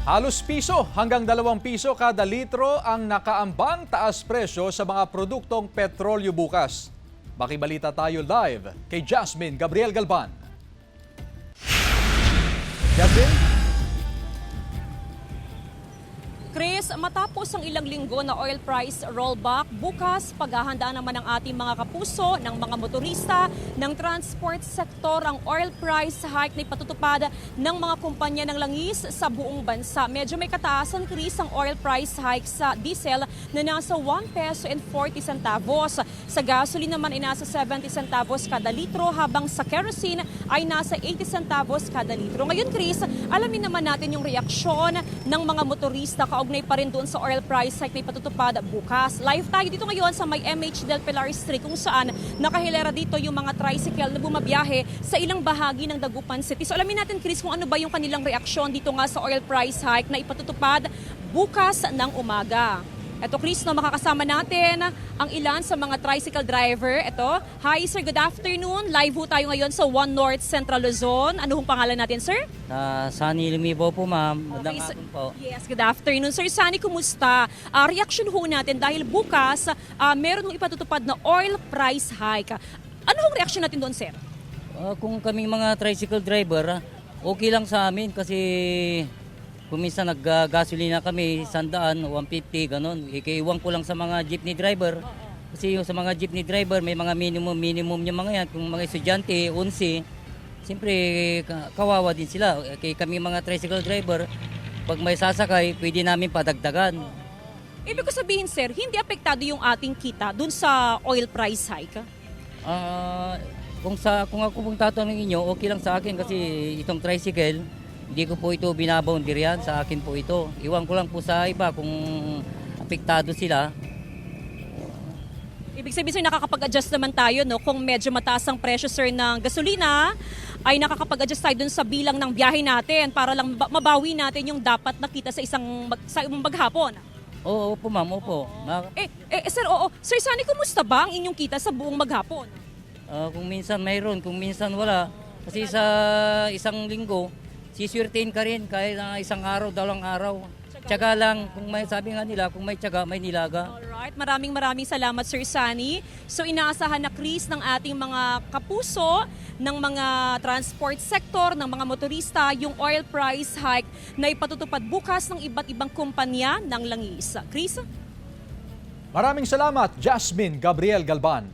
Halos piso hanggang 2 piso kada litro ang nakaambang taas presyo sa mga produktong petrolyo bukas. Makibalita tayo live kay Jasmine Gabriel Galban. Jasmine? Chris, matapos ang ilang linggo na oil price rollback, bukas paghahanda naman ng ating mga kapuso, ng mga motorista, ng transport sector ang oil price hike na ipatutupad ng mga kumpanya ng langis sa buong bansa. Medyo may kataasan, Chris, ang oil price hike sa diesel na nasa 1 peso and 40 centavos. Sa gasoline naman ay nasa 70 centavos kada litro, habang sa kerosene ay nasa 80 centavos kada litro. Ngayon, Chris, alamin naman natin yung reaksyon ng mga motorista kaugnay pa rin doon sa oil price hike na ipatutupad bukas. Live tayo dito ngayon sa may MH Del Pilar Street kung saan nakahilera dito yung mga tricycle na bumabiyahe sa ilang bahagi ng Dagupan City. So alamin natin, Chris, kung ano ba yung kanilang reaksyon dito nga sa oil price hike na ipatutupad bukas ng umaga. Ito, Chris, no, makakasama natin ang ilan sa mga tricycle driver. Ito, hi sir, good afternoon. Live ho tayo ngayon sa One North Central Luzon. Ano hong pangalan natin, sir? Sunny Lumibo po, ma'am. Magandang Okay, hapon po. Yes, good afternoon. Sir Sunny, kumusta? Reaction ho natin dahil bukas meron hong ipatutupad na oil price hike. Ano hong reaction natin doon, sir? Kung kaming mga tricycle driver, okay lang sa amin kasi kung minsan nag-gasolina kami, 100, 150, ganun. Ikiiwan ko lang sa mga jeepney driver. Kasi yung sa mga jeepney driver, may mga minimum yung mga yan. Kung mga estudyante, 11, siyempre kawawa din sila. Kaya kami mga tricycle driver, pag may sasakay, pwede namin padagdagan. Ibig ko sabihin, sir, hindi apektado yung ating kita dun sa oil price hike? Kung ako pong tatanungin nyo, okay lang sa akin kasi itong tricycle, hindi ko po ito binaboundir yan, sa akin po ito. Iwan ko lang po sa iba kung apektado sila. Ibig sabihin, sir, nakakapag-adjust naman tayo, no? Kung medyo mataas ang presyo, sir, ng gasolina, ay nakakapag-adjust tayo dun sa bilang ng biyahe natin para lang mabawi natin yung dapat nakita sa isang maghapon. Oo po, ma'am, opo. Sir, oo. Sir Sunny, kumusta ba ang inyong kita sa buong maghapon? Kung minsan mayroon, kung minsan wala. Kasi sa isang linggo, siswertein ka rin kahit na isang araw, 2 araw. Tiyaga lang, kung may sabi nga nila, kung may tiyaga, may nilaga. Alright, maraming salamat, Sir Sunny. So inaasahan na, Chris, ng ating mga kapuso, ng mga transport sector, ng mga motorista, yung oil price hike na ipatutupad bukas ng iba't ibang kumpanya ng langis. Chris? Maraming salamat, Jasmine Gabriel Galban.